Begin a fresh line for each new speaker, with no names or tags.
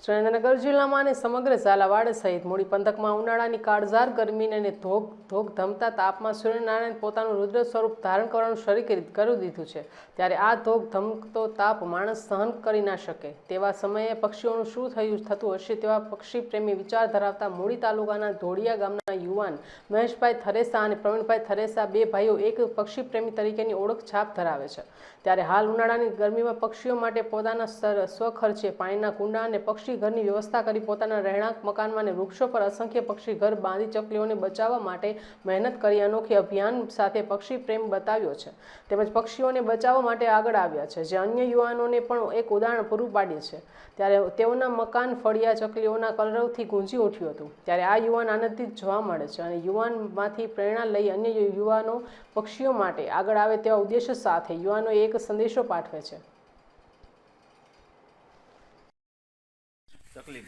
સુરેન્દ્રનગર જિલ્લામાં અને સમગ્ર ઝાલાવાડ સહિત મૂડી પંથકમાં ઉનાળાની કાળઝાળ ગરમીને અને ધોક ધમતા તાપમાં સૂર્યનારાયણ પોતાનું રુદ્ર સ્વરૂપ ધારણ કરવાનું શરૂ કરી દીધું છે। ત્યારે આ ધોક ધમકતો તાપ માણસ સહન કરી ના શકે તેવા સમયે પક્ષીઓનું શું થતું હશે તેવા પક્ષી પ્રેમી વિચાર ધરાવતા મૂડી તાલુકાના ધોળિયા ગામના યુવાન મહેશભાઈ થરેસા અને પ્રવીણભાઈ થરેસા બે ભાઈઓ એક પક્ષી પ્રેમી તરીકેની ઓળખ છાપ ધરાવે છે। ત્યારે હાલ ઉનાળાની ગરમીમાં પક્ષીઓ માટે પોતાના સ્વખર્ચે પાણીના કુંડા અને પક્ષી ઘરની વ્યવસ્થા કરી પોતાના રહેણાંક મકાનમાં અને વૃક્ષો પર અસંખ્ય પક્ષી ઘર બાંધી ચકલીઓને બચાવવા માટે મહેનત કરી અનોખી અભિયાન સાથે પક્ષી પ્રેમ બતાવ્યો છે તેમજ પક્ષીઓને બચાવવા માટે આગળ આવ્યા છે જે અન્ય યુવાનોને પણ એક ઉદાહરણ પૂરું પાડ્યું છે। ત્યારે તેઓના મકાન ફળિયા ચકલીઓના કલરવથી ગુંજી ઉઠ્યું હતું। ત્યારે આ યુવાન આનંદિત જોવા મળે છે અને યુવાનમાંથી પ્રેરણા લઈ અન્ય યુવાનો પક્ષીઓ માટે આગળ આવે તેવા ઉદ્દેશ્ય સાથે યુવાનોએ એક સંદેશો પાઠવે છે।
તકલીફ